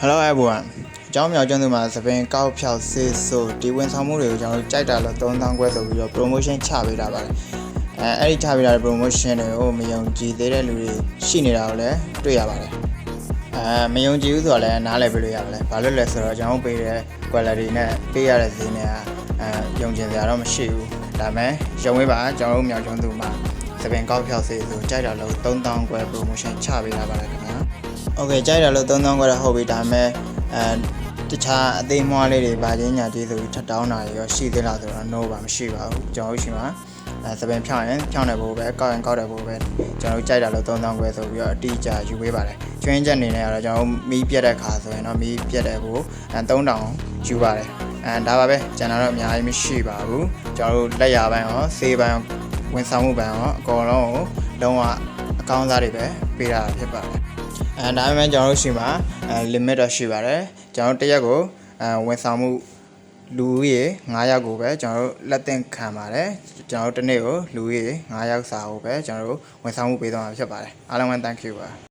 Hello everyone ကျွန်တော်ကျွန်တော်မှာသပင်ကောက်ဖြောက်ဆေးဆိုဒီဝန်ဆောင်မှုတွေကိုကျွန်တော်ကြိုက်တာလို့3000ခွဲဆိုပြီးတော့ promotion ချပေးတာပါတယ်အဲ့ဒီချပေးတာတဲ့ promotion တွေကိုမယုံကြည်သေးတဲ့လူတွေရှိနေတာကိုလည်းတွေ့ရပါတယ်မယုံကြည်ဘူးဆိုတော့လည်းနားလည်ပေးလို့ရပါတယ်ဘာလို့လဲဆိုတော့ကျွန်တော်ပေးတဲ့ quality နဲ့ပေးရတဲ့ဈေးနဲ့ယုံကြည်စရာတော့မရှိဘူးဒါပေမဲ့ရုံဝေးပါကျွန်တော်မြောက်ကျွန်းသူမှာသပင်ကောက်ဖြောက်ဆေးဆိုကြိုက်တာလို့3000ခွဲ promotion ချပေးတာပါတယ်ခင်ဗျာOkay ကြိုက်တာလို့3000ခွဲတော့ဟုတ်ပြီဒါပေမဲ့တခြားအသေးမွားလေးတွေဗာချင်းညာကြီးဆိုပြီးထပ်တောင်းတာတွေရောရှိသေးလားဆိုတော့ no ပါမရှိပါဘူးကျွန်တော်တို့ရှိမှာသပင်ဖြောင်းရင်ဖြောင်းတယ်ဖို့ပဲကောက်ရင်ကောက်တယ်ဖို့ပဲကျွန်တော်တို့ကြိုက်တာလို့3000ခွဲဆိုပြီးတော့အတိအကျယူပေးပါတယ်ကျွင်းချက်အနေနဲ့ကတော့ကျွန်တော်တို့မီးပြတ်တဲ့ခါဆိုရင်တော့မီးပြတ်တယ်ကို3000ယူပါတယ်ဒါပါပဲကျန်တာတော့အများကြီးမရှိပါဘူးကျွန်တော်တို့လက်ရပိုင်းရောဆေးပိုင်းရောဝန်ဆောင်မှုပိုင်းရောအကုန်လုံးကိုလုံးဝအကောင်းစားတွေပဲပေးတာဖြစ်ပါတယ်ဒါပေမဲ့ကျွန်တော်တို့ရှိမှာlimit တော့ရှိပါတယ်ကျွန်တော်တို့တစ်ရက်ကိုဝန်ဆောင်မှုလူဦးရေ9ယောက်ကိုပဲကျွန်တော်တို့လက်သင့်ခံပါတယ်ကျွန်တော်တို့တစ်နေ့ကိုလူဦးရေ9ယောက်စာကိုပဲကျွန်တော်တို့ဝန်ဆောင်မှုပေးသွားမှာဖြစ်ပါတယ်အားလုံးပဲ thank you ပါ